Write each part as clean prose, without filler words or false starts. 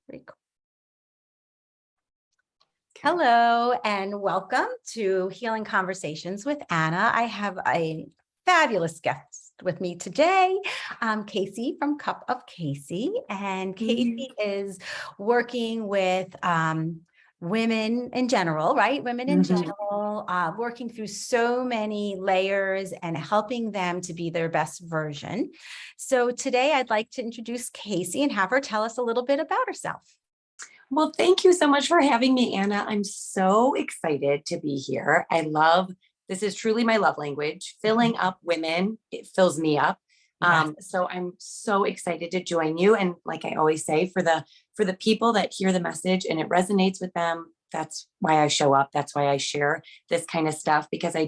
Very cool. Hello and welcome to Healing Conversations with Anna. I have a fabulous guest with me today, Casey from Cup of Casey. And Casey is working with women in general, right? Women in general, working through so many layers and helping them to be their best version. So today I'd like to introduce Casey and have her tell us a little bit about herself. Well, thank you so much for having me, Anna. I'm so excited to be here. This is truly my love language. Filling up women, it fills me up. Yes. So I'm so excited to join you. And like I always say, for the people that hear the message and it resonates with them, that's why I show up. That's why I share this kind of stuff, because I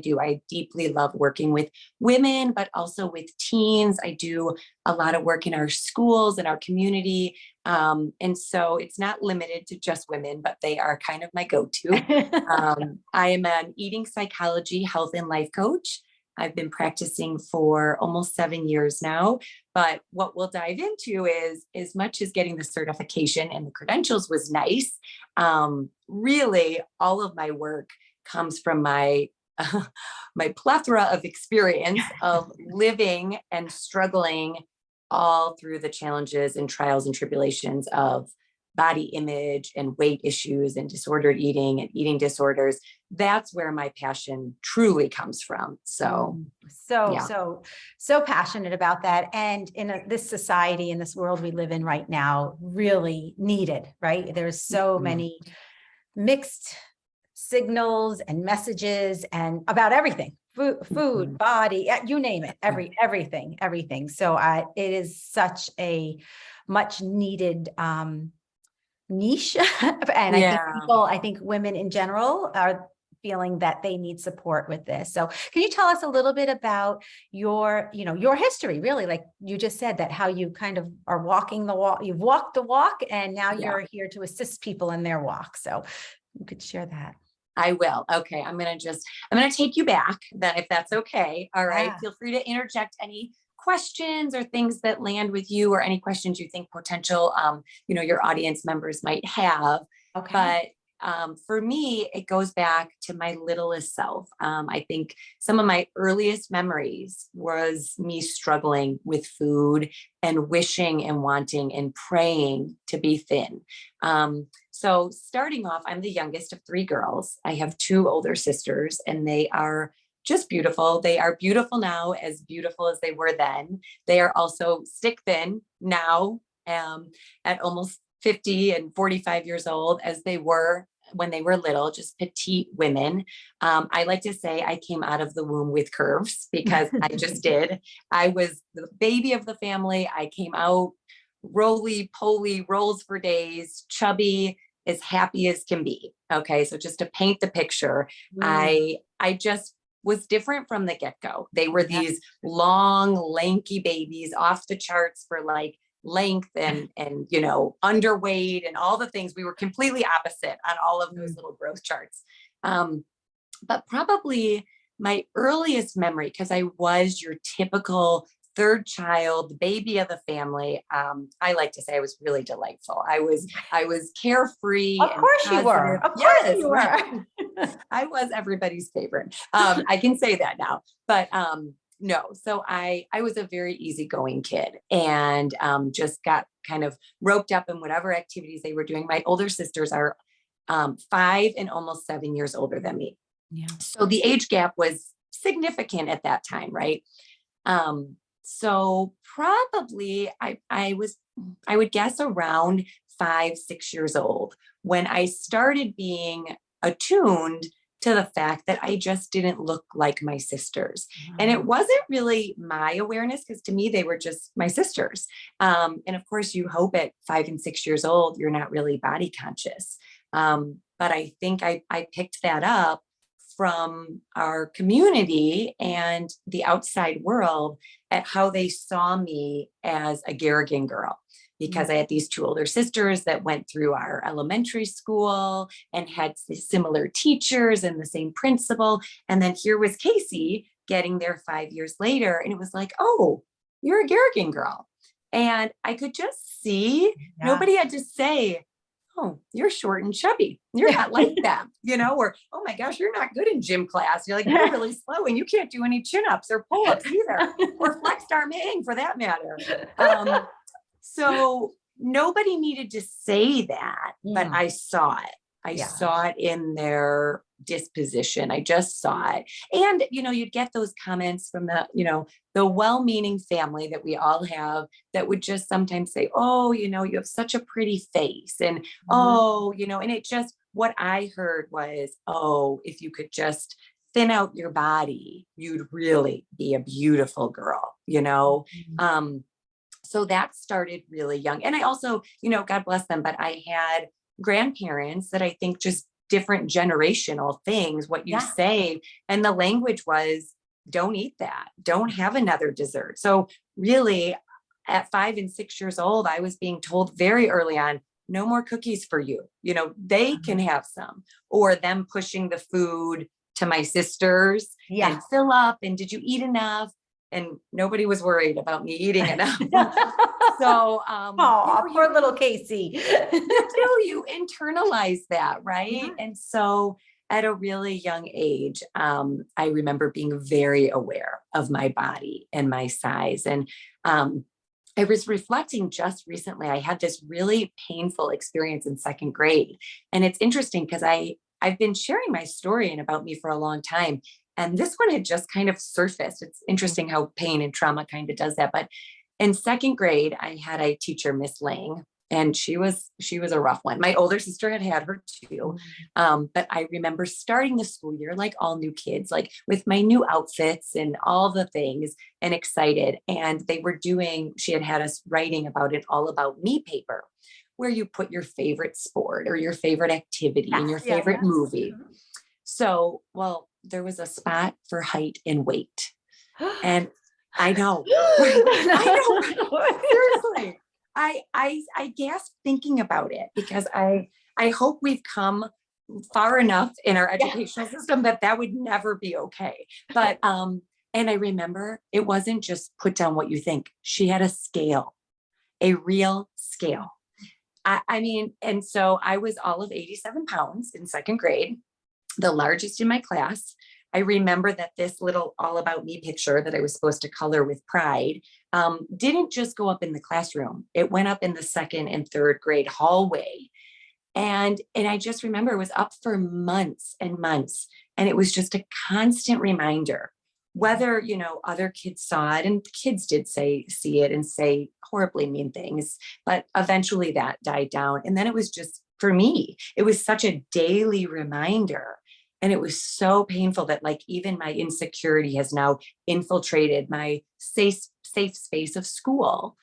deeply love working with women, but also with teens. I do a lot of work in our schools and our community. And so it's not limited to just women, but they are kind of my go-to. I am an eating psychology, health and life coach. I've been practicing for almost 7 years now, but what we'll dive into is, as much as getting the certification and the credentials was nice, really all of my work comes from my plethora of experience of living and struggling all through the challenges and trials and tribulations of body image and weight issues and disordered eating and eating disorders. That's where my passion truly comes from. So passionate about that. And in this society, in this world we live in right now, really needed, right? There's so many mixed signals and messages and about everything, food, body, you name it, everything. So it is such a much needed, niche. And I think women in general are feeling that they need support with this. So can you tell us a little bit about your history, really? Like you just said, that how you kind of are walking the walk, you've walked the walk, and now you're here to assist people in their walk. So you could share that. I will. Okay. I'm going to take you back then, if that's okay. All right. Yeah. Feel free to interject any questions or things that land with you, or any questions you think potential, your audience members might have. Okay. But for me, it goes back to my littlest self. I think some of my earliest memories was me struggling with food and wishing and wanting and praying to be thin. So starting off, I'm the youngest of 3 girls. I have 2 older sisters, and they are just beautiful. They are beautiful now, as beautiful as they were then. They are also stick thin now, at almost 50 and 45 years old, as they were when they were little, just petite women. I like to say I came out of the womb with curves, because I just did. I was the baby of the family. I came out roly-poly, rolls for days, chubby, as happy as can be. Okay. So just to paint the picture, I just was different from the get-go. They were these long, lanky babies, off the charts for like length and underweight and all the things. We were completely opposite on all of those little growth charts. But probably my earliest memory, because I was your typical 3rd child, the baby of the family. I like to say I was really delightful. I was carefree. Of course you were. Of course you were. I was everybody's favorite. I can say that now, but no. So I was a very easygoing kid, and just got kind of roped up in whatever activities they were doing. My older sisters are 5 and almost 7 years older than me. Yeah. So So the age gap was significant at that time, right? So probably I would guess around 5, 6 years old when I started being attuned to the fact that I just didn't look like my sisters. And it wasn't really my awareness, because to me, they were just my sisters. And of course, you hope at 5 and 6 years old, you're not really body conscious. But I think I picked that up from our community and the outside world at how they saw me as a Garrigan girl, because I had these 2 older sisters that went through our elementary school and had similar teachers and the same principal. And then here was Casey getting there 5 years later. And it was like, oh, you're a Garrigan girl. And I could just see, nobody had to say, oh, you're short and chubby. You're not like that, or, oh my gosh, you're not good in gym class. You're like, you're really slow and you can't do any chin-ups or pull-ups either, or flexed arm hang for that matter. So nobody needed to say that, but I saw it. I saw it in their disposition. I just saw it. And, you'd get those comments from the well-meaning family that we all have that would just sometimes say, oh, you have such a pretty face. And, oh, and it just, what I heard was, oh, if you could just thin out your body, you'd really be a beautiful girl, So that started really young. And I also, God bless them, but I had grandparents that I think just different generational things, what you say. And the language was, don't eat that. Don't have another dessert. So really at 5 and 6 years old, I was being told very early on, no more cookies for you. They can have some, or them pushing the food to my sisters and fill up. And did you eat enough? And nobody was worried about me eating enough. So, poor little Casey. you internalize that, right? Yeah. And so at a really young age, I remember being very aware of my body and my size. And I was reflecting just recently, I had this really painful experience in 2nd grade. And it's interesting because I've been sharing my story and about me for a long time. And this one had just kind of surfaced. It's interesting how pain and trauma kind of does that. But in 2nd grade, I had a teacher, Miss Lang, and she was a rough one. My older sister had her too. But I remember starting the school year, like all new kids, like with my new outfits and all the things, and excited. And she had us writing about an All About Me paper, where you put your favorite sport or your favorite activity and your favorite movie. So, there was a spot for height and weight. And I know, right? I know, seriously. I gasped thinking about it, because I hope we've come far enough in our educational system that would never be okay. But, and I remember it wasn't just put down what you think. She had a scale, a real scale. I mean, and so I was all of 87 pounds in 2nd grade, the largest in my class. I remember that this little All About Me picture that I was supposed to color with pride didn't just go up in the classroom. It went up in the 2nd and 3rd grade hallway. And I just remember it was up for months and months. And it was just a constant reminder, whether, other kids saw it, and the kids did see it and say horribly mean things, but eventually that died down. And then it was just, for me, it was such a daily reminder. And it was so painful that, like, even my insecurity has now infiltrated my safe space of school.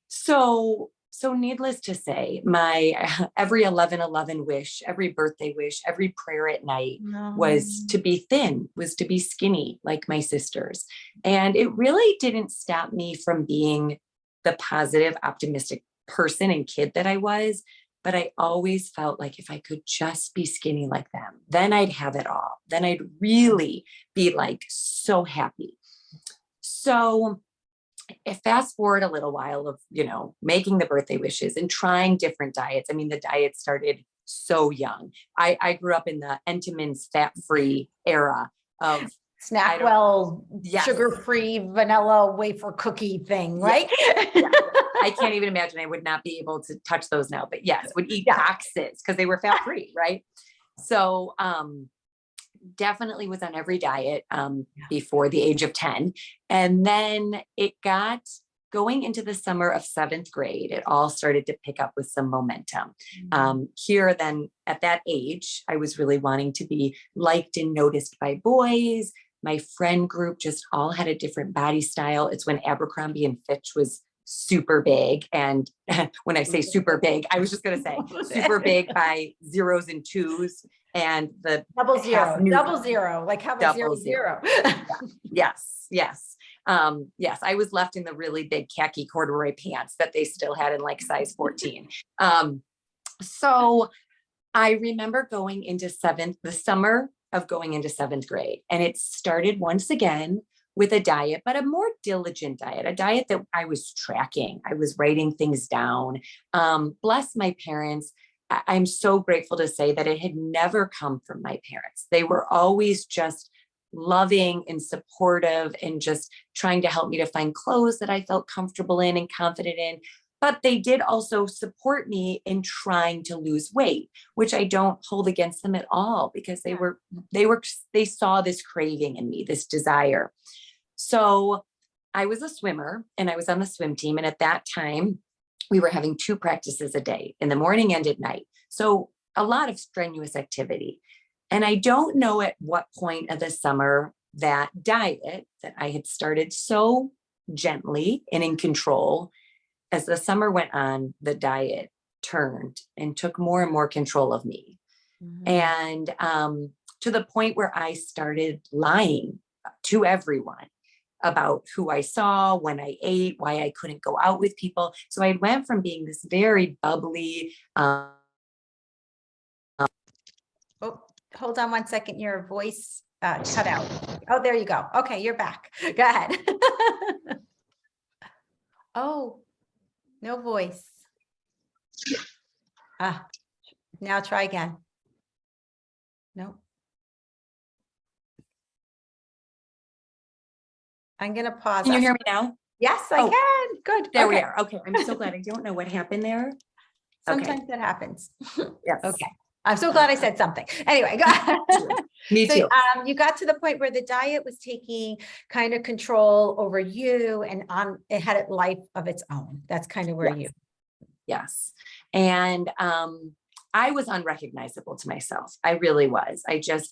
So needless to say, my every 11/11 wish, every birthday wish, every prayer at night was to be thin, was to be skinny like my sisters. And it really didn't stop me from being the positive, optimistic person and kid that I was. But I always felt like if I could just be skinny like them, then I'd have it all. Then I'd really be like so happy. So fast forward a little while of, making the birthday wishes and trying different diets. I mean, the diet started so young. I grew up in the Entenmann's fat-free era of Snackwell, sugar-free vanilla wafer cookie thing, right? I can't even imagine. I would not be able to touch those now, but yes, would eat boxes because they were fat-free, right? So definitely was on every diet before the age of 10. And then it got going into the summer of 7th grade. It all started to pick up with some momentum. Here then at that age, I was really wanting to be liked and noticed by boys. My friend group just all had a different body style. It's when Abercrombie and Fitch was super big. And when I say super big, I was just going to say super big by zeros and twos, and the double zero, like have a zero. Yes. Yes. I was left in the really big khaki corduroy pants that they still had in like size 14. So I remember the summer of going into 7th grade, and it started once again with a diet, but a more diligent diet, a diet that I was tracking. I was writing things down. Bless my parents. I'm so grateful to say that it had never come from my parents. They were always just loving and supportive and just trying to help me to find clothes that I felt comfortable in and confident in. But they did also support me in trying to lose weight, which I don't hold against them at all, because they saw this craving in me, this desire. So I was a swimmer and I was on the swim team. And at that time, we were having 2 practices a day, in the morning and at night. So a lot of strenuous activity. And I don't know at what point of the summer that diet that I had started so gently and in control, as the summer went on, the diet turned and took more and more control of me. And to the point where I started lying to everyone about who I saw, when I ate, why I couldn't go out with people. So I went from being this very bubbly. Oh, hold on one second. Your voice cut out. Oh, there you go. Okay, you're back. Go ahead. Oh, no voice. Now try again. No. I'm going to pause. Can you hear me now? Yes, I can. Good. There we are. Okay. I'm so glad. I don't know what happened there. Sometimes that happens. Yes. Okay. I'm so glad I said something. Anyway, go ahead. Me too. So, you got to the point where the diet was taking kind of control over you, and it had a life of its own. That's kind of where Yes. And I was unrecognizable to myself. I really was.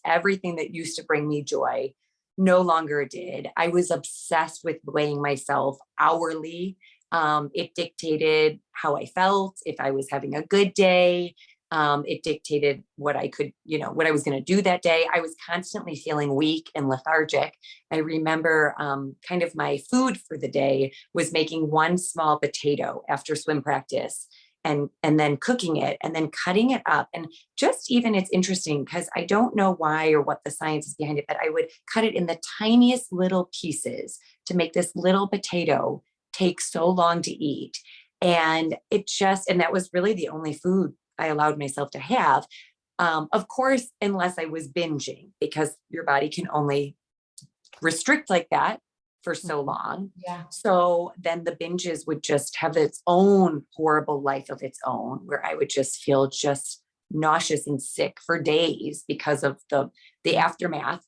Everything that used to bring me joy no longer did. I was obsessed with weighing myself hourly. It dictated how I felt, if I was having a good day. It dictated what I could, what I was going to do that day. I was constantly feeling weak and lethargic. I remember kind of my food for the day was making one small potato after swim practice, and then cooking it and then cutting it up. And just even, it's interesting because I don't know why or what the science is behind it, but I would cut it in the tiniest little pieces to make this little potato take so long to eat. And and that was really the only food I allowed myself to have. Of course, unless I was binging, because your body can only restrict like that for so long. Yeah. So then the binges would just have its own horrible life of its own, where I would just feel just nauseous and sick for days because of the aftermath.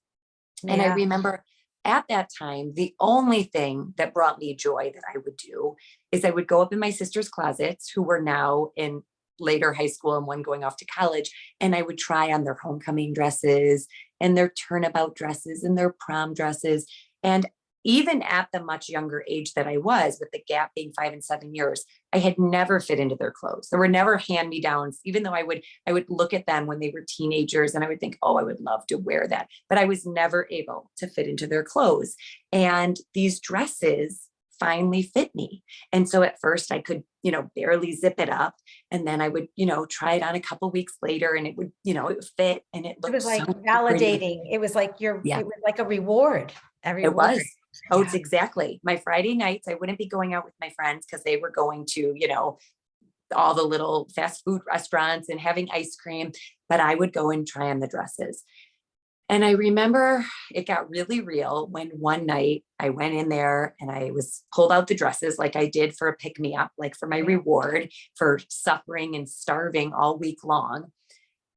Yeah. And I remember at that time, the only thing that brought me joy that I would do is I would go up in my sister's closets, who were now in later high school and one going off to college, and I would try on their homecoming dresses and their turnabout dresses and their prom dresses. And even at the much younger age that I was, with the gap being 5 and 7 years, I had never fit into their clothes. There were never hand-me-downs, even though I would look at them when they were teenagers and I would think, oh, I would love to wear that. But I was never able to fit into their clothes. And these dresses finally fit me. And so at first I could, barely zip it up. And then I would, try it on a couple weeks later, and it would, it would fit, and it looked It was like so validating. pretty. It was like it was like a reward. It was. Oh, it's exactly. My Friday nights, I wouldn't be going out with my friends because they were going to, all the little fast food restaurants and having ice cream, but I would go and try on the dresses. And I remember it got really real when one night I went in there and I pulled out the dresses like I did for a pick-me-up, like for my reward for suffering and starving all week long.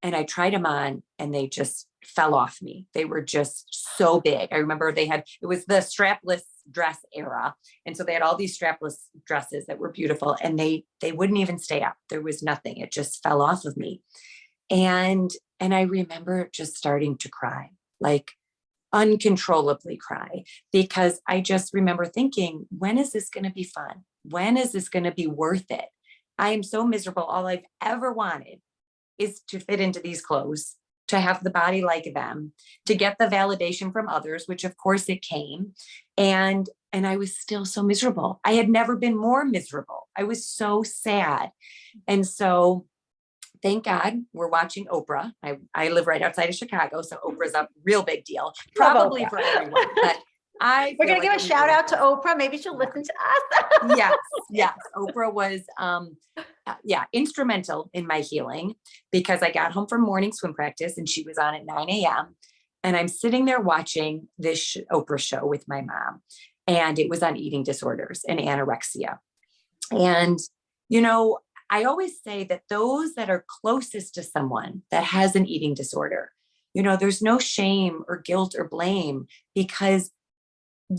And I tried them on and they just fell off me. They were just so big. I remember it was the strapless dress era. And so they had all these strapless dresses that were beautiful, and they wouldn't even stay up. There was nothing. It just fell off of me. And I remember just starting to cry, like uncontrollably cry, because I just remember thinking, when is this going to be fun? When is this going to be worth it? I am so miserable. All I've ever wanted is to fit into these clothes, to have the body like them, to get the validation from others, which of course it came. And I was still so miserable. I had never been more miserable. I was so sad. And so thank God we're watching Oprah. I live right outside of Chicago, so Oprah's a real big deal, probably for everyone. But We're going to give a shout out to Oprah. Maybe she'll listen to us. Yes. Oprah was, instrumental in my healing, because I got home from morning swim practice and she was on at 9 a.m. And I'm sitting there watching this Oprah show with my mom, and it was on eating disorders and anorexia. And, I always say that those that are closest to someone that has an eating disorder, there's no shame or guilt or blame, because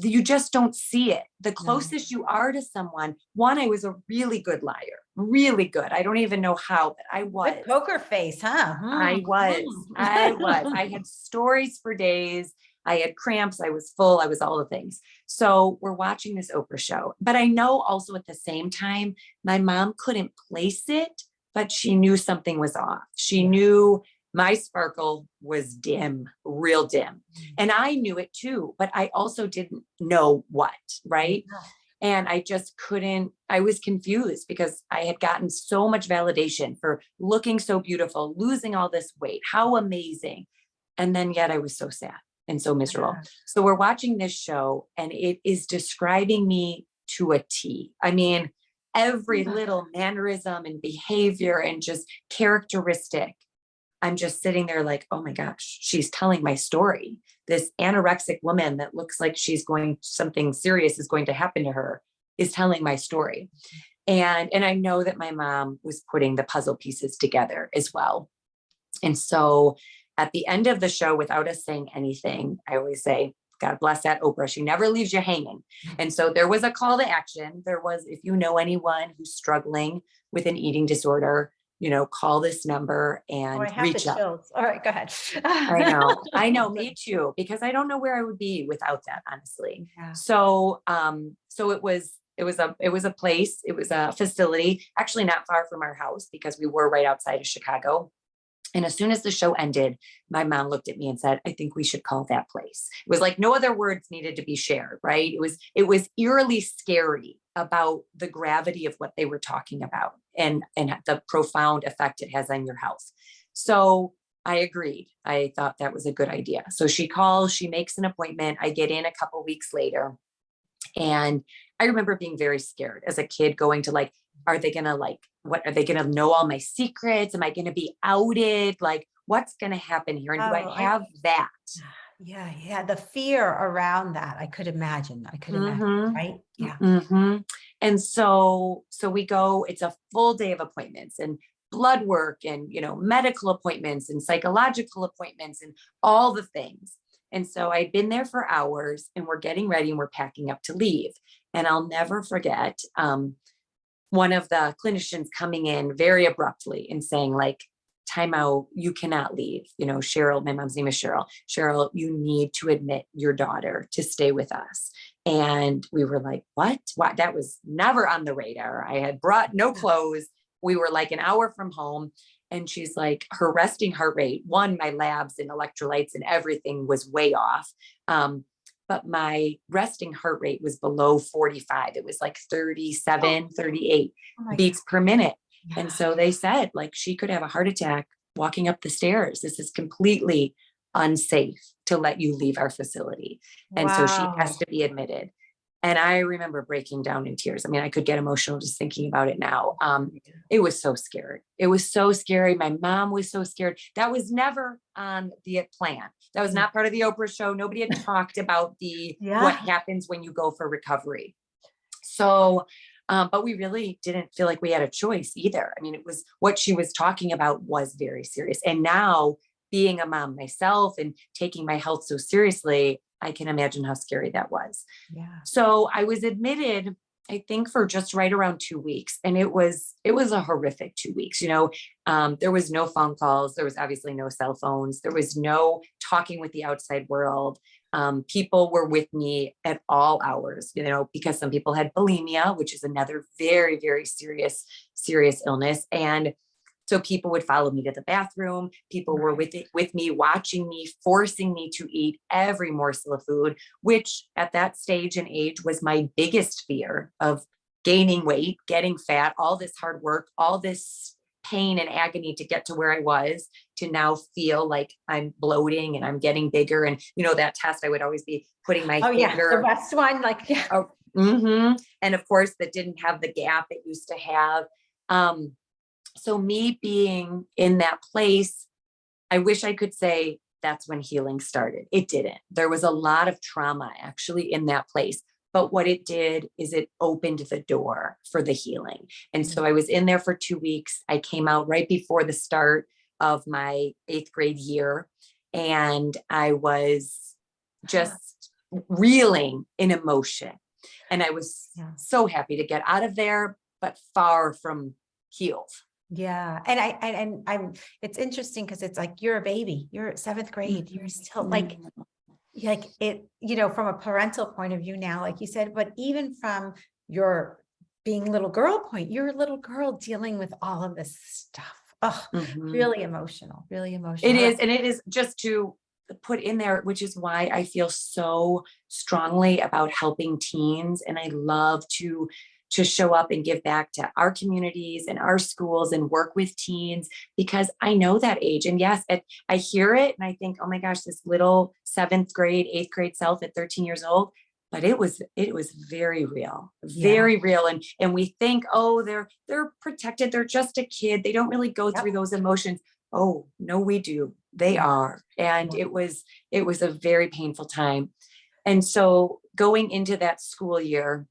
you just don't see it. The closest you are to someone, one, I was a really good liar, really good. I don't even know how, but I was. Good poker face, huh? I was. I had stories for days. I had cramps. I was full. I was all the things. So we're watching this Oprah show, but I know also at the same time, my mom couldn't place it, but she knew something was off. She knew my sparkle was dim, real dim. And I knew it too, but I also didn't know what, right? And I just couldn't, I was confused because I had gotten so much validation for looking so beautiful, losing all this weight, how amazing. And then yet I was so sad and so miserable. So we're watching this show and it is describing me to a T. I mean, every little mannerism and behavior and just characteristic. I'm just sitting there like, oh my gosh, she's telling my story. This anorexic woman that looks like something serious is going to happen to her is telling my story. And I know that my mom was putting the puzzle pieces together as well. And so at the end of the show, without us saying anything, I always say, God bless that Oprah. She never leaves you hanging. And so there was a call to action. There was, if you know anyone who's struggling with an eating disorder, call this number and reach out. Chills. All right, go ahead. I know, me too, because I don't know where I would be without that, honestly. Yeah. So it was a place, it was a facility, actually not far from our house because we were right outside of Chicago. And as soon as the show ended, my mom looked at me and said, I think we should call that place. It was like no other words needed to be shared, right? It was eerily scary about the gravity of what they were talking about and the profound effect it has on your health. So I agreed. I thought that was a good idea. So she calls, she makes an appointment. I get in a couple of weeks later. And I remember being very scared as a kid, going to are they going to what are they going to know all my secrets? Am I going to be outed? What's going to happen here? And do I have that? Yeah. The fear around that. I could imagine, right? Yeah. Mm-hmm. And so we go, it's a full day of appointments and blood work and, medical appointments and psychological appointments and all the things. And so I'd been there for hours and we're getting ready and we're packing up to leave. And I'll never forget, one of the clinicians coming in very abruptly and saying time out, you cannot leave. Cheryl, my mom's name is Cheryl. Cheryl, you need to admit your daughter to stay with us. And we were like, what? That was never on the radar. I had brought no clothes. We were an hour from home. And she's like, her resting heart rate, my labs and electrolytes and everything was way off. But my resting heart rate was below 45. It was 37, 38 beats per minute. Yeah. And so they said she could have a heart attack walking up the stairs. This is completely unsafe to let you leave our facility. And so she has to be admitted. And I remember breaking down in tears. I mean, I could get emotional just thinking about it now. It was so scary. It was so scary. My mom was so scared. That was never on the plan. That was not part of the Oprah show. Nobody had talked about what happens when you go for recovery. So, but we really didn't feel like we had a choice either. I mean, it was what she was talking about was very serious. And now being a mom myself and taking my health so seriously, I can imagine how scary that was. Yeah. So I was admitted, I think, for just right around 2 weeks. And it was a horrific 2 weeks. There was no phone calls. There was obviously no cell phones. There was no talking with the outside world. People were with me at all hours, because some people had bulimia, which is another very, very serious illness. And so people would follow me to the bathroom. People were with me, watching me, forcing me to eat every morsel of food, which at that stage and age was my biggest fear of gaining weight, getting fat, all this hard work, all this pain and agony to get to where I was, to now feel like I'm bloating and I'm getting bigger. And, that test, I would always be putting my Oh yeah, the finger. West one, like, yeah. Oh, and of course that didn't have the gap it used to have. So me being in that place, I wish I could say that's when healing started. It didn't. There was a lot of trauma actually in that place. But what it did is it opened the door for the healing. And so I was in there for 2 weeks. I came out right before the start of my 8th grade year. And I was just reeling in emotion. And I was so happy to get out of there, but far from healed. Yeah. And I'm, it's interesting because it's like, you're a baby, you're 7th grade, you're still like it, from a parental point of view now, like you said, but even from your being little girl point, you're a little girl dealing with all of this stuff. Oh, really emotional, really emotional. It is. And it is, just to put in there, which is why I feel so strongly about helping teens. And I love to show up and give back to our communities and our schools and work with teens, because I know that age. And yes, I hear it and I think, oh my gosh, this little 7th grade, 8th grade self at 13 years old. But it was very real, very real. And we think, oh, they're protected. They're just a kid. They don't really go through those emotions. Oh, no, we do. They are. And it was a very painful time. And so going into that school year,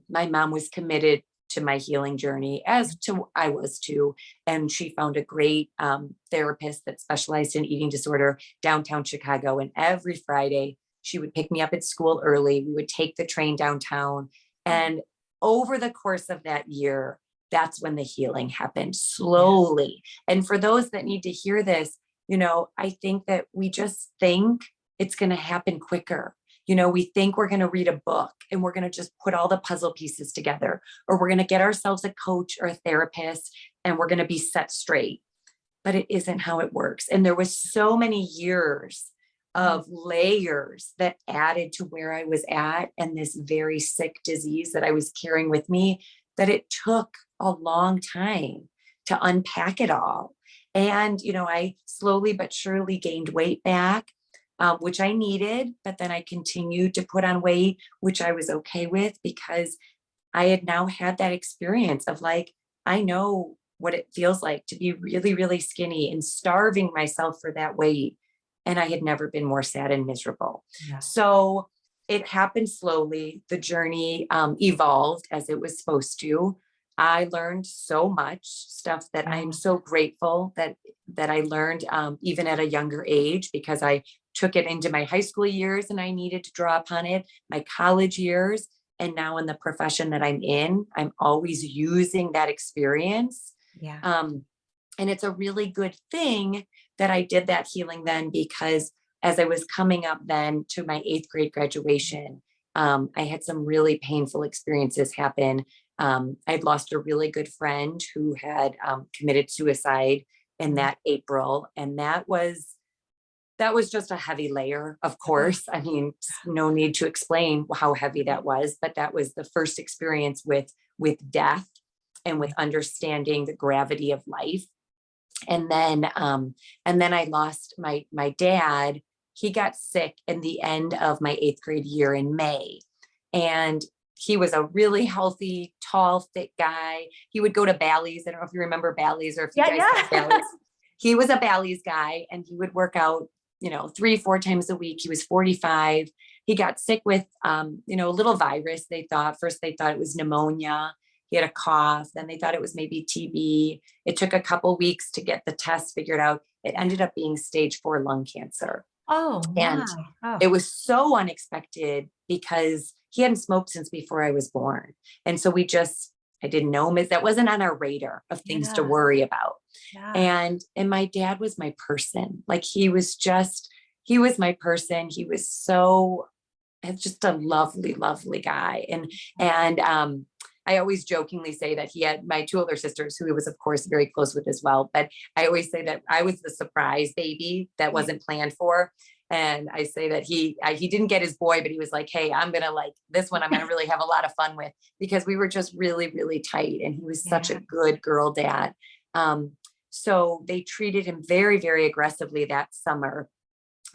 my mom was committed to my healing journey, as to I was too. And she found a great therapist that specialized in eating disorder downtown Chicago. And every Friday, she would pick me up at school early. We would take the train downtown. And over the course of that year, that's when the healing happened slowly. And for those that need to hear this, I think that we just think it's going to happen quicker. We think we're going to read a book and we're going to just put all the puzzle pieces together, or we're going to get ourselves a coach or a therapist and we're going to be set straight. But it isn't how it works. And there was so many years of layers that added to where I was at, and this very sick disease that I was carrying with me, that it took a long time to unpack it all. And, I slowly but surely gained weight back, which I needed, but then I continued to put on weight, which I was okay with, because I had now had that experience of like, I know what it feels like to be really, really skinny and starving myself for that weight. And I had never been more sad and miserable. So it happened slowly. The journey evolved as it was supposed to. I learned so much stuff that I'm so grateful that I learned even at a younger age, because I took it into my high school years and I needed to draw upon it, my college years. And now in the profession that I'm in, I'm always using that experience. And it's a really good thing that I did that healing then, because as I was coming up then to my 8th grade graduation, I had some really painful experiences happen. I'd lost a really good friend who had committed suicide in that April. And that was just a heavy layer, of course. I mean, no need to explain how heavy that was, but that was the first experience with death and with understanding the gravity of life. And then I lost my dad. He got sick in the end of my 8th grade year in May. And he was a really healthy, tall, thick guy. He would go to Bally's. I don't know if you remember Bally's, or if you guys have Bally's. He was a Bally's guy, and he would work out, 3-4 times a week. He was 45. He got sick with, a little virus. First they thought it was pneumonia. He had a cough. Then they thought it was maybe TB. It took a couple weeks to get the test figured out. It ended up being stage 4 lung cancer. And it was so unexpected, because he hadn't smoked since before I was born. And so I didn't know him, as that wasn't on our radar of things to worry about. And my dad was my person. Like he was my person. He was just a lovely, lovely guy. And I always jokingly say that he had my 2 older sisters, who he was, of course, very close with as well. But I always say that I was the surprise baby that wasn't planned for. And I say that he didn't get his boy, but he was like, hey, I'm going to like this one. I'm going to really have a lot of fun with, because we were just really, really tight. And he was such a good girl dad. So they treated him very, very aggressively that summer,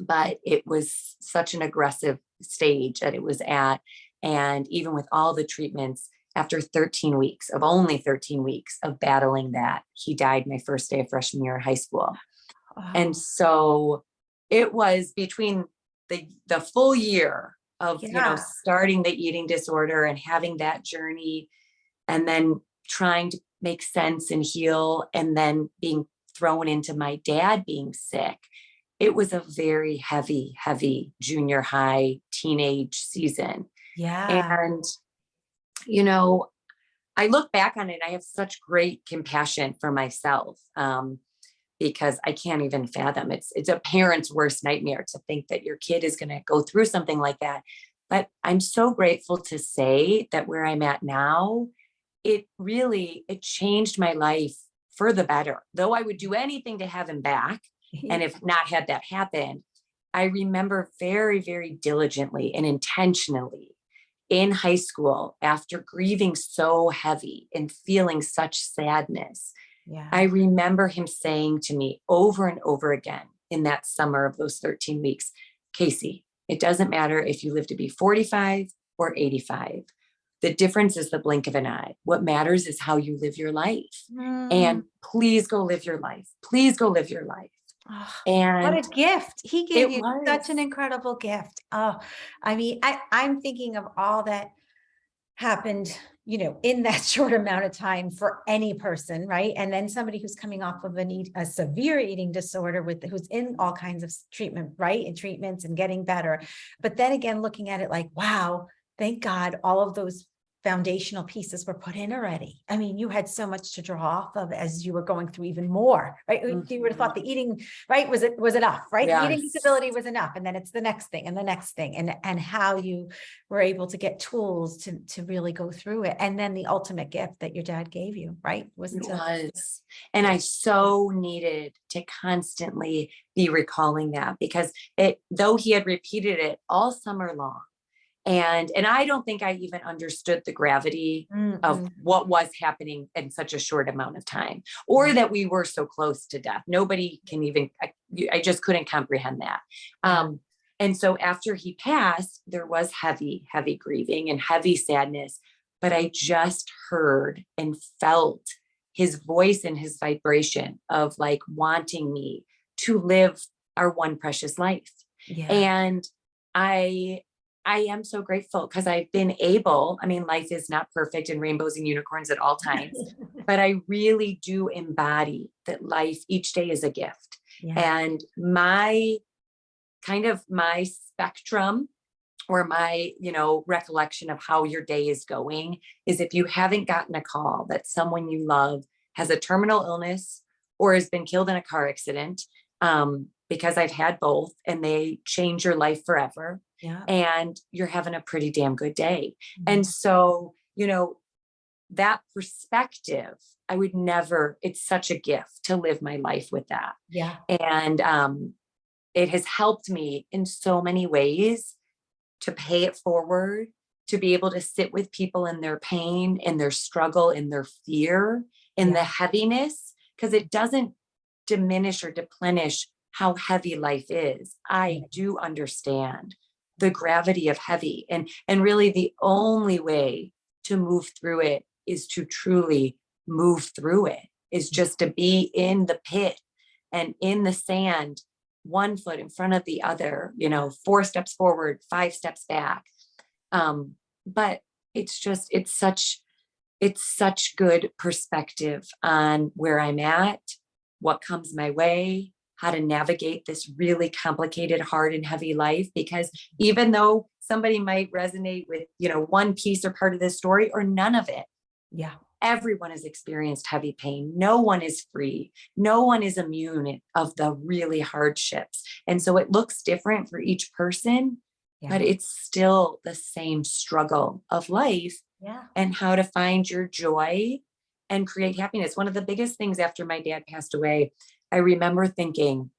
but it was such an aggressive stage that it was at. And even with all the treatments, after only 13 weeks of battling that, he died my first day of freshman year of high school. And so it was between the full year of, starting the eating disorder and having that journey, and then trying to make sense and heal, and then being thrown into my dad being sick. It was a very heavy, heavy junior high teenage season. Yeah. And, I look back on it, I have such great compassion for myself. Because I can't even fathom. It's a parent's worst nightmare to think that your kid is going to go through something like that. But I'm so grateful to say that where I'm at now, it changed my life for the better. Though I would do anything to have him back, and if not had that happen, I remember very, very diligently and intentionally in high school, after grieving so heavy and feeling such sadness, I remember him saying to me over and over again in that summer of those 13 weeks, Casey, it doesn't matter if you live to be 45 or 85. The difference is the blink of an eye. What matters is how you live your life. And please go live your life. Please go live your life. Oh, And what a gift. He gave you such an incredible gift. Oh, I mean, I'm thinking of all that happened, in that short amount of time for any person, right? And then somebody who's coming off of a severe eating disorder who's in all kinds of treatment, right? And treatments and getting better. But then again, looking at it like, wow, thank God all of those foundational pieces were put in already. I mean, you had so much to draw off of as you were going through even more, right? You would have thought the eating, right, was enough, right? Yes. The eating disability was enough. And then it's the next thing and the next thing, and how you were able to get tools to really go through it. And then the ultimate gift that your dad gave you, right? It was. And I so needed to constantly be recalling that, because though he had repeated it all summer long, and I don't think I even understood the gravity of what was happening in such a short amount of time, or that we were so close to death. Nobody can even, I just couldn't comprehend that. And so after he passed, there was heavy, heavy grieving and heavy sadness, but I just heard and felt his voice and his vibration of like wanting me to live our one precious life. And I am so grateful, because I've been able, life is not perfect and rainbows and unicorns at all times, but I really do embody that life each day is a gift. And my spectrum, or my, recollection of how your day is going, is if you haven't gotten a call that someone you love has a terminal illness or has been killed in a car accident, because I've had both, and they change your life forever. And you're having a pretty damn good day. And so, that perspective, I would never, it's such a gift to live my life with that. And it has helped me in so many ways to pay it forward, to be able to sit with people in their pain, in their struggle, in their fear, in the heaviness, because it doesn't diminish or deplenish how heavy life is. I do understand the gravity of heavy, and really the only way to move through it is to truly move through it, is just to be in the pit and in the sand, one foot in front of the other, 4 steps forward, 5 steps back. But it's such good perspective on where I'm at, what comes my way, how to navigate this really complicated, hard and heavy life. Because even though somebody might resonate with, one piece or part of this story or none of it, everyone has experienced heavy pain. No one is free. No one is immune of the really hardships. And so it looks different for each person, but it's still the same struggle of life, and how to find your joy and create happiness. One of the biggest things after my dad passed away, I remember thinking,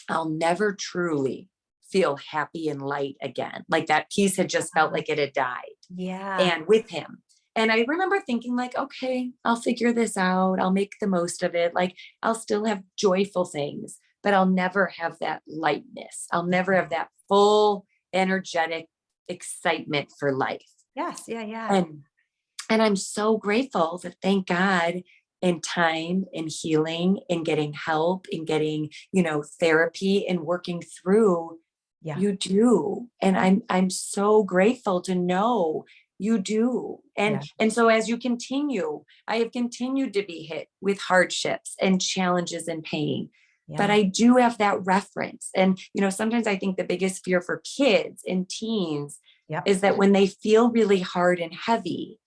I'll never truly feel happy and light again. Like that piece had just felt like it had died. Yeah. And with him. And I remember thinking like, okay, I'll figure this out. I'll make the most of it. Like I'll still have joyful things, but I'll never have that lightness. I'll never have that full energetic excitement for life. Yes. Yeah. Yeah. And I'm so grateful that, thank God, in time and healing and getting help and getting, therapy and working through, Yeah. you do. And I'm so grateful to know you do. Yeah. And so as you continue, I have continued to be hit with hardships and challenges and pain. But Yeah. I do have that reference. And, sometimes I think the biggest fear for kids and teens Yep. is that when they feel really hard and heavy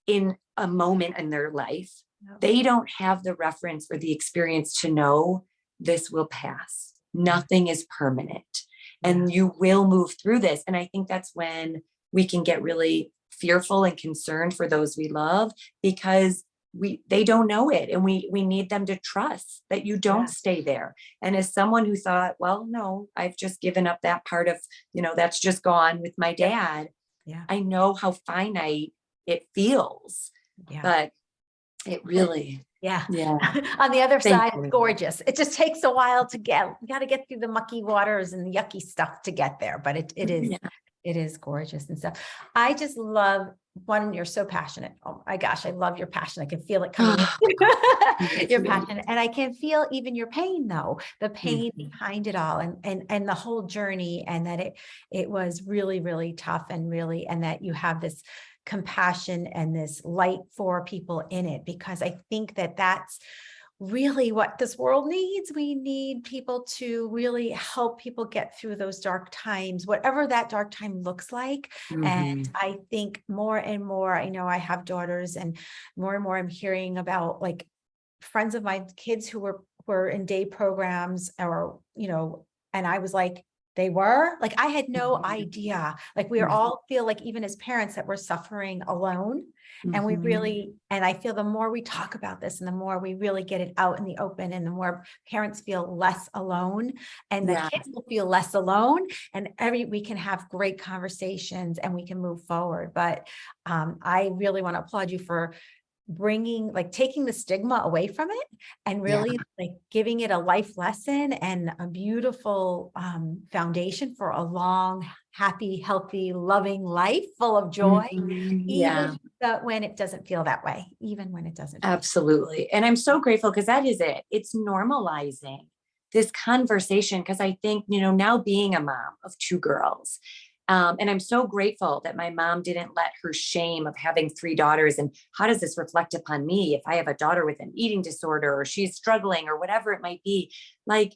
in a moment in their life, they don't have the reference or the experience to know this will pass. Nothing is permanent. And you will move through this. And I think that's when we can get really fearful and concerned for those we love, because they don't know it. And we need them to trust that you don't stay there. And as someone who thought, well, no, I've just given up that part of, that's just gone with my dad. Yeah. I know how finite it feels, but it really, yeah. yeah. On the other Thank side, you. it's gorgeous. It just takes a while to you got to get through the mucky waters and the yucky stuff to get there, but it is gorgeous and stuff. I just love, one, you're so passionate. Oh my gosh, I love your passion. I can feel it coming in. Your passion. And I can feel even your pain though, the pain behind it all, and the whole journey, and that it was really, really tough, and that you have this compassion and this light for people in it, because I think that that's really what this world needs. We need people to really help people get through those dark times, whatever that dark time looks like. And I think more and more, I know I have daughters, and more I'm hearing about like friends of my kids who were in day programs, or, and I was like, they were like, I had no idea. Like we all feel like, even as parents, that we're suffering alone. And we really, and I feel the more we talk about this and the more we really get it out in the open, and the more parents feel less alone, and the kids will feel less alone, and we can have great conversations and we can move forward. But I really want to applaud you for taking the stigma away from it, and really giving it a life lesson and a beautiful foundation for a long, happy, healthy, loving life full of joy, even when it doesn't feel that way, even when it doesn't. Absolutely. And I'm so grateful, because that is it. It's normalizing this conversation. Because I think, now being a mom of two girls, and I'm so grateful that my mom didn't let her shame of having three daughters, and how does this reflect upon me if I have a daughter with an eating disorder, or she's struggling, or whatever it might be. Like,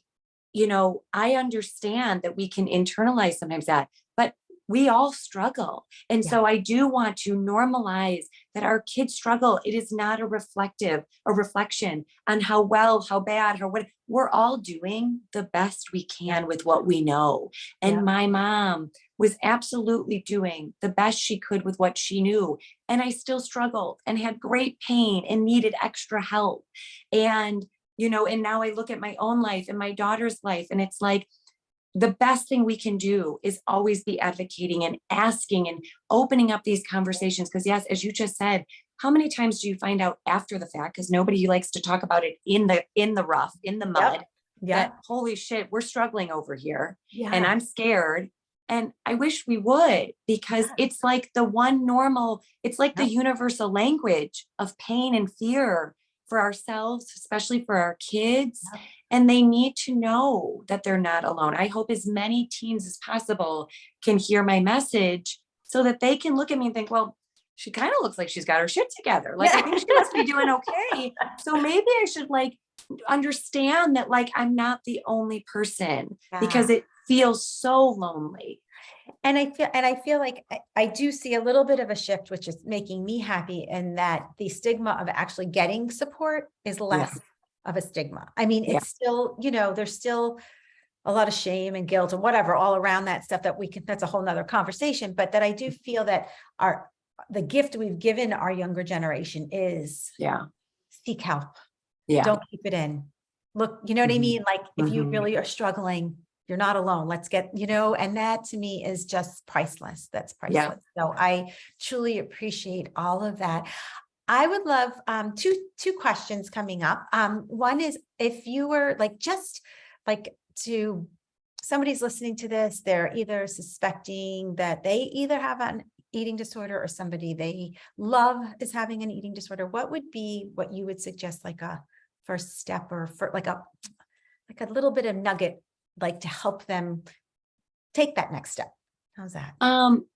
I understand that we can internalize sometimes that, but we all struggle. And so I do want to normalize that our kids struggle. It is not a reflection on how well, how bad, how what. We're all doing the best we can with what we know. And my mom was absolutely doing the best she could with what she knew. And I still struggled and had great pain and needed extra help. And, and now I look at my own life and my daughter's life, and it's like, the best thing we can do is always be advocating and asking and opening up these conversations. Because yes, as you just said, how many times do you find out after the fact, because nobody likes to talk about it in the rough, in the mud, that holy shit, we're struggling over here, and I'm scared. And I wish we would, because it's like the one normal, it's like the universal language of pain and fear for ourselves, especially for our kids. And they need to know that they're not alone. I hope as many teens as possible can hear my message, so that they can look at me and think, well, she kind of looks like she's got her shit together. Like, I think she must be doing okay. So maybe I should understand that, I'm not the only person, because it feels so lonely. And I feel like I do see a little bit of a shift, which is making me happy, and that the stigma of actually getting support is less of a stigma. I mean, it's still, there's still a lot of shame and guilt and whatever all around that stuff that that's a whole nother conversation. But that I do feel that the gift we've given our younger generation is seek help. Don't keep it in. Look, you know what I mean? Like, if you really are struggling, you're not alone. Let's get, and that to me is just priceless. That's Yeah. priceless. So I truly appreciate all of that. I would love two questions coming up. One is, if you were somebody's listening to this, they're either suspecting that they either have an eating disorder or somebody they love is having an eating disorder, what would be what you would suggest, like a first step, or for like a little bit of nugget, like to help them take that next step? How's that?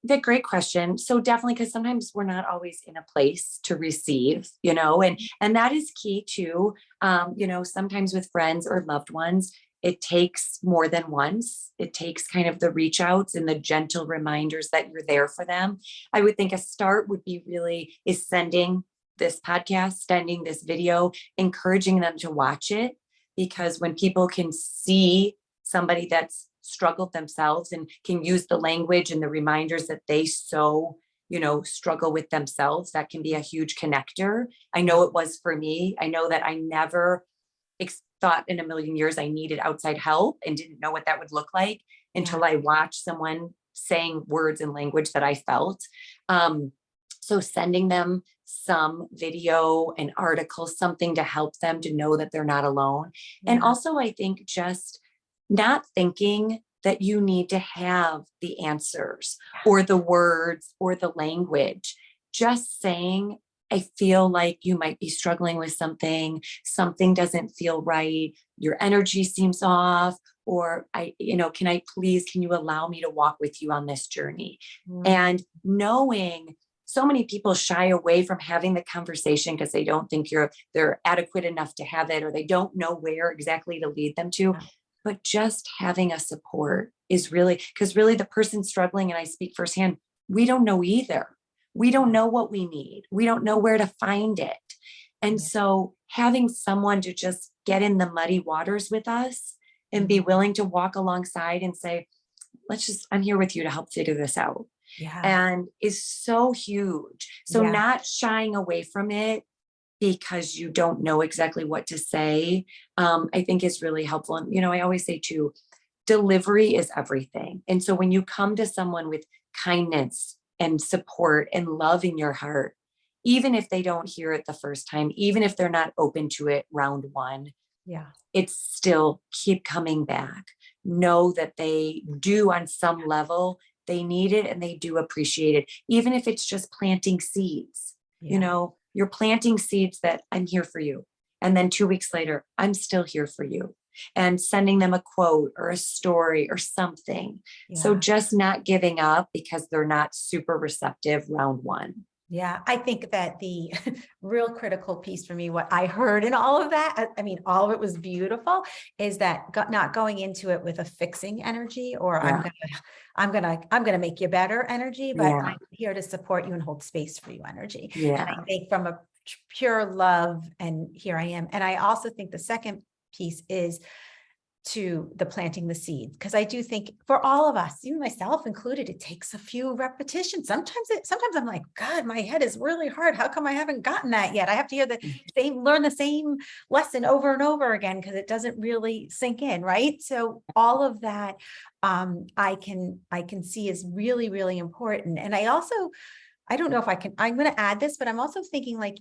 That great question. So definitely, because sometimes we're not always in a place to receive, and that is key too. Sometimes with friends or loved ones, it takes more than once. It takes kind of the reach outs and the gentle reminders that you're there for them. I would think a start would be is sending this podcast, sending this video, encouraging them to watch it, because when people can see somebody that's struggled themselves and can use the language and the reminders that they struggle with themselves, that can be a huge connector. I know it was for me. I know that I never thought in a million years I needed outside help and didn't know what that would look like until I watched someone saying words and language that I felt. So sending them some video, an article, something to help them to know that they're not alone. Yeah. And also, I think just not thinking that you need to have the answers or the words or the language, just saying, I feel like you might be struggling with something doesn't feel right, your energy seems off, or can you allow me to walk with you on this journey? And knowing so many people shy away from having the conversation because they don't think they're adequate enough to have it, or they don't know where exactly to lead them to. But just having a support is because the person struggling, and I speak firsthand, we don't know either. We don't know what we need. We don't know where to find it. And so having someone to just get in the muddy waters with us and be willing to walk alongside and say, I'm here with you to help figure this out. And is so huge. So not shying away from it because you don't know exactly what to say, I think is really helpful. And, I always say too, delivery is everything. And so when you come to someone with kindness and support and love in your heart, even if they don't hear it the first time, even if they're not open to it round one, it's still keep coming back. Know that they do on some level, they need it and they do appreciate it. Even if it's just planting seeds, you're planting seeds that I'm here for you. And then 2 weeks later, I'm still here for you, and sending them a quote or a story or something. So just not giving up because they're not super receptive round one. Yeah, I think that the real critical piece for me, what I heard in all of that, I mean, all of it was beautiful, is that not going into it with a fixing energy, or I'm gonna make you better energy, but I'm here to support you and hold space for you energy. And I think from a pure love, and here I am. And I also think the second piece is to the planting the seed, because I do think for all of us, even myself included, it takes a few repetitions. Sometimes I'm like, God, my head is really hard. How come I haven't gotten that yet? I have to learn the same lesson over and over again, because it doesn't really sink in, right? So all of that, I can see is really, really important. And I don't know if I'm going to add this, but I'm also thinking, like,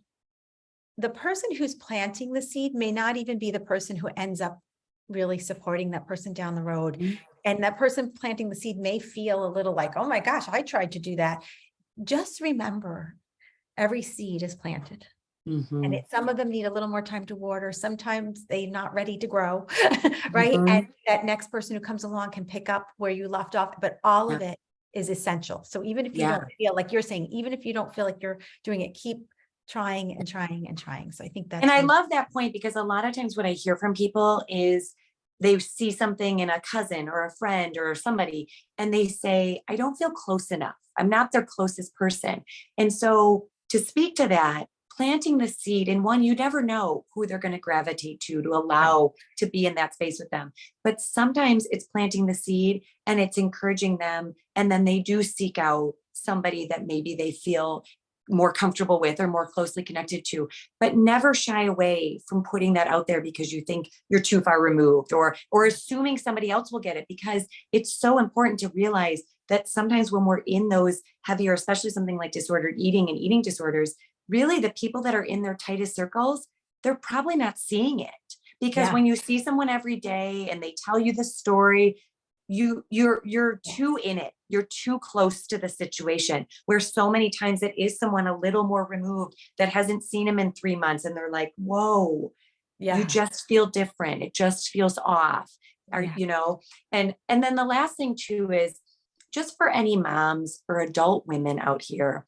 the person who's planting the seed may not even be the person who ends up really supporting that person down the road. And that person planting the seed may feel a little like, oh my gosh, I tried to do that. Just remember, every seed is planted. And some of them need a little more time to water. Sometimes they're not ready to grow, right? And that next person who comes along can pick up where you left off, but all of it is essential. So even if you don't feel like you're saying, even if you don't feel like you're doing it, keep trying and trying and trying. So I think that's, and I love that point, because a lot of times what I hear from people is they see something in a cousin or a friend or somebody, and they say, I don't feel close enough. I'm not their closest person. And so to speak to that, planting the seed, and one, you never know who they're going to gravitate to allow to be in that space with them. But sometimes it's planting the seed and it's encouraging them. And then they do seek out somebody that maybe they feel more comfortable with or more closely connected to, but never shy away from putting that out there because you think you're too far removed, or assuming somebody else will get it, because it's so important to realize that sometimes when we're in those heavier, especially something like disordered eating and eating disorders, really the people that are in their tightest circles, they're probably not seeing it. Because Yeah. when you see someone every day and they tell you the story, you're too in it. You're too close to the situation, where so many times it is someone a little more removed that hasn't seen him in 3 months, and they're like, whoa, you Yeah. just feel different. It just feels off. Or, Yeah. and then the last thing too is just for any moms or adult women out here,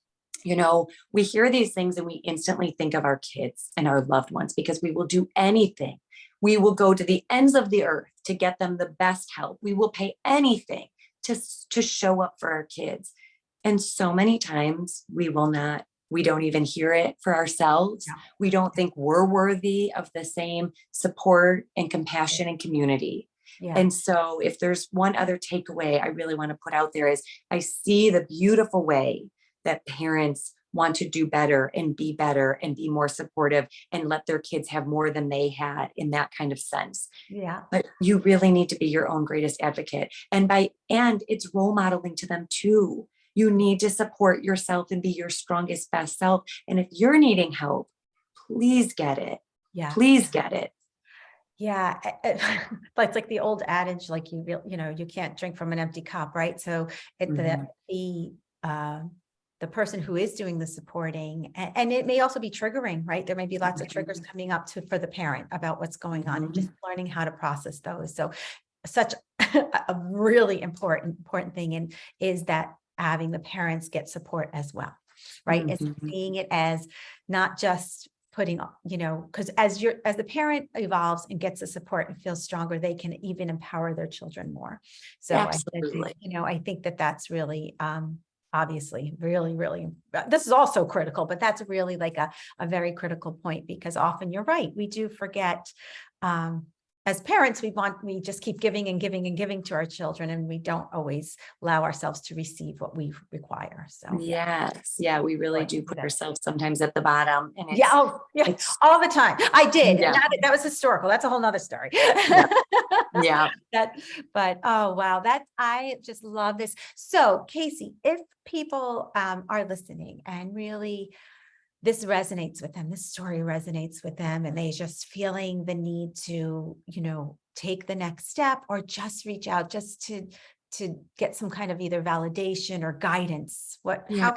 we hear these things and we instantly think of our kids and our loved ones, because we will do anything. We will go to the ends of the earth to get them the best help. We will pay anything to show up for our kids. And so many times we don't even hear it for ourselves. Yeah. We don't think we're worthy of the same support and compassion and community. Yeah. And so if there's one other takeaway I really want to put out there, is I see the beautiful way that parents want to do better and be more supportive and let their kids have more than they had, in that kind of sense. Yeah. But you really need to be your own greatest advocate. And it's role modeling to them too. You need to support yourself and be your strongest, best self. And if you're needing help, please get it. Yeah. Please get it. Yeah. But it's like the old adage, like you can't drink from an empty cup, right? So the person who is doing the supporting, and it may also be triggering, right? There may be lots of triggers coming up for the parent about what's going on, and just learning how to process those. So such a really important thing is that having the parents get support as well, right? It's seeing it as not just putting, because as the parent evolves and gets the support and feels stronger, they can even empower their children more. So Absolutely. I think that that's really, obviously really, really, this is also critical, but that's really like a very critical point, because often you're right. We do forget, as parents, we just keep giving and giving and giving to our children, and we don't always allow ourselves to receive what we require. So yes. Yeah. We really do put ourselves sometimes at the bottom, and it's all the time. I did. Yeah. That was historical. That's a whole nother story. Yeah. Oh, wow. I just love this. So Casey, if people are listening and really this resonates with them, this story resonates with them, and they just feeling the need to, take the next step, or just reach out just to get some kind of either validation or guidance, how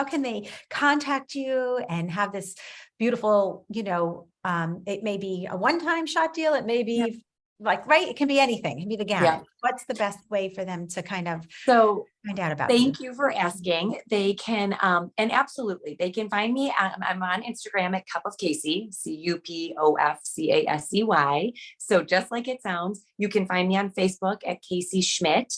can they contact you and have this beautiful, it may be a one-time shot deal. It may be right. It can be anything. It can be the gamut. Yeah. What's the best way for them to kind of find out about Thank you for asking. They can, and absolutely, they can find me. I'm on Instagram at Cup of Casey, CUPOFCASCY. So just like it sounds, you can find me on Facebook at Casey Schmidt.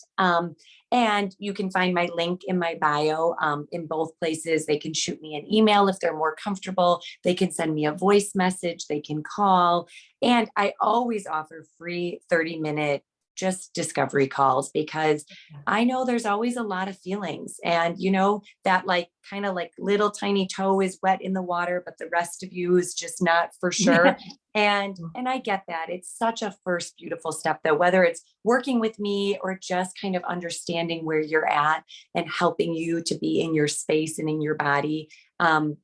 And you can find my link in my bio in both places. They can shoot me an email if they're more comfortable. They can send me a voice message. They can call. And I always offer free 30-minute just discovery calls, because I know there's always a lot of feelings, and that kind of little tiny toe is wet in the water, but the rest of you is just not for sure. And I get that. It's such a first beautiful step, though, whether it's working with me or just kind of understanding where you're at and helping you to be in your space and in your body.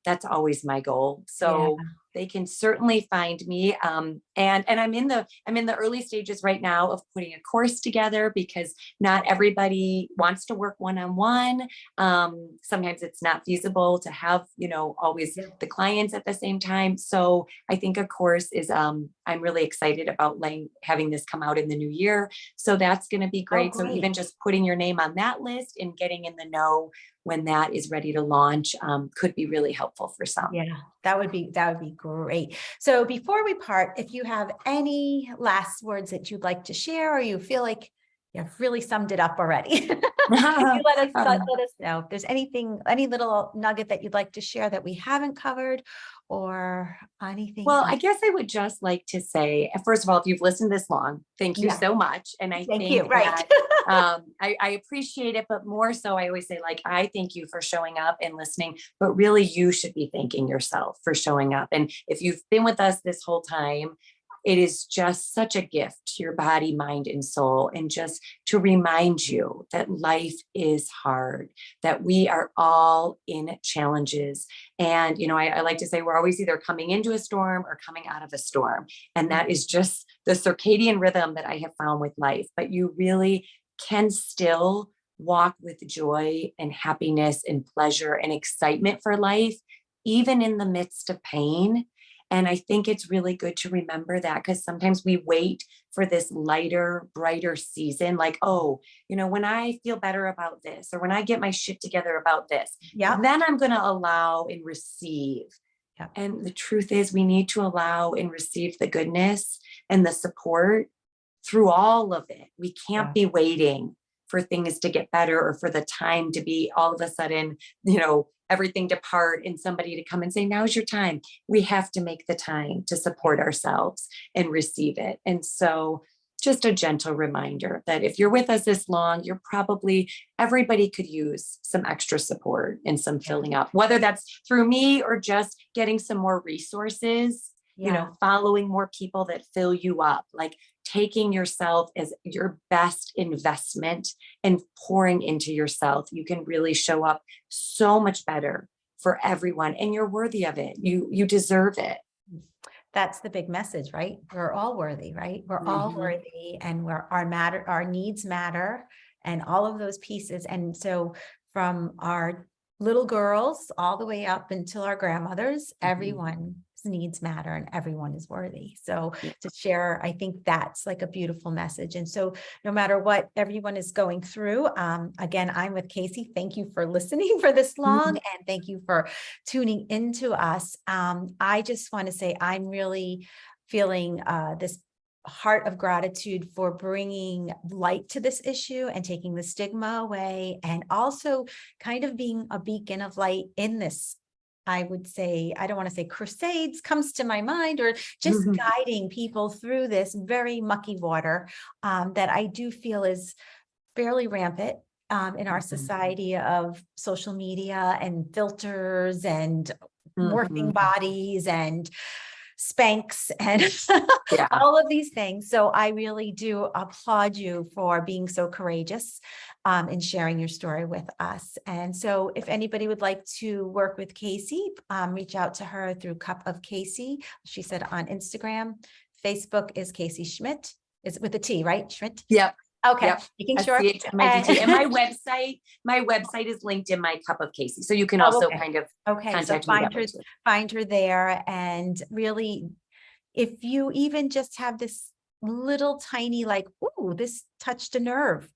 That's always my goal. So they can certainly find me. And I'm in the early stages right now of putting a course together, because not everybody wants to work one-on-one. Sometimes it's not feasible to have, always the clients at the same time. So I think a course is, I'm really excited about having this come out in the new year. So that's going to be great. So even just putting your name on that list and getting in the know when that is ready to launch could be really helpful for some. Yeah, that would be great. So before we part, if you have any last words that you'd like to share, or you feel like You've really summed it up already. You let us know if there's anything, any little nugget that you'd like to share that we haven't covered, or anything Well, I else. guess I would just like to say, first of all, if you've listened this long, thank you Yeah, so much. And I thank you. think Right. that I appreciate it, but more so, I always say, like, I thank you for showing up and listening, but really, you should be thanking yourself for showing up. And if you've been with us this whole time, it is just such a gift to your body, mind, and soul. And just to remind you that life is hard, that we are all in challenges. And, I like to say we're always either coming into a storm or coming out of a storm. And that is just the circadian rhythm that I have found with life. But you really can still walk with joy and happiness and pleasure and excitement for life, even in the midst of pain. And I think it's really good to remember that, because sometimes we wait for this lighter, brighter season, like, oh, when I feel better about this, or when I get my shit together about this, Yeah. then I'm going to allow and receive. Yeah. And the truth is, we need to allow and receive the goodness and the support through all of it. We can't be waiting for things to get better, or for the time to be all of a sudden, everything to part and somebody to come and say, now's your time. We have to make the time to support ourselves and receive it. And so, just a gentle reminder that if you're with us this long, everybody could use some extra support and some filling up, whether that's through me or just getting some more resources, following more people that fill you up, like taking yourself as your best investment and pouring into yourself. You can really show up so much better for everyone, and you're worthy of it. You deserve it. That's the big message, right? We're all worthy, right? We're all worthy, and our needs matter, and all of those pieces. And so from our little girls all the way up until our grandmothers, everyone's needs matter and everyone is worthy. So to share, I think that's like a beautiful message. And so no matter what everyone is going through, again, I'm with Casey. Thank you for listening for this long, and thank you for tuning into us. I just want to say I'm really feeling this heart of gratitude for bringing light to this issue and taking the stigma away, and also kind of being a beacon of light in this. I would say, I don't want to say crusades comes to my mind, or just guiding people through this very mucky water that I do feel is fairly rampant in our society of social media and filters and morphing bodies and Spanx and all of these things. So I really do applaud you for being so courageous in sharing your story with us. And so if anybody would like to work with Casey, reach out to her through Cup of Casey. She said on Instagram. Facebook is Casey Schmidt. Is with a T, right? Schmidt? Yep. Okay, Yep. making sure. And my website is linked in my Cup of Casey. So you can also kind of contact me. Find her there. And really, if you even just have this little tiny, like, ooh, this touched a nerve,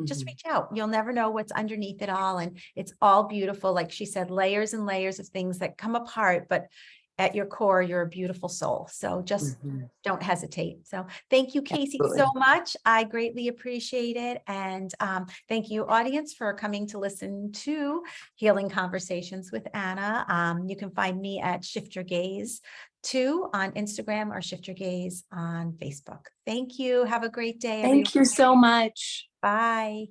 just reach out. You'll never know what's underneath it all. And it's all beautiful. Like she said, layers and layers of things that come apart, but at your core, you're a beautiful soul. So just don't hesitate. So thank you, Casey, so much. I greatly appreciate it. And thank you, audience, for coming to listen to Healing Conversations with Anna. You can find me at Shift Your Gaze 2 on Instagram, or Shift Your Gaze on Facebook. Thank you. Have a great day, everyone. Thank you so much. Bye.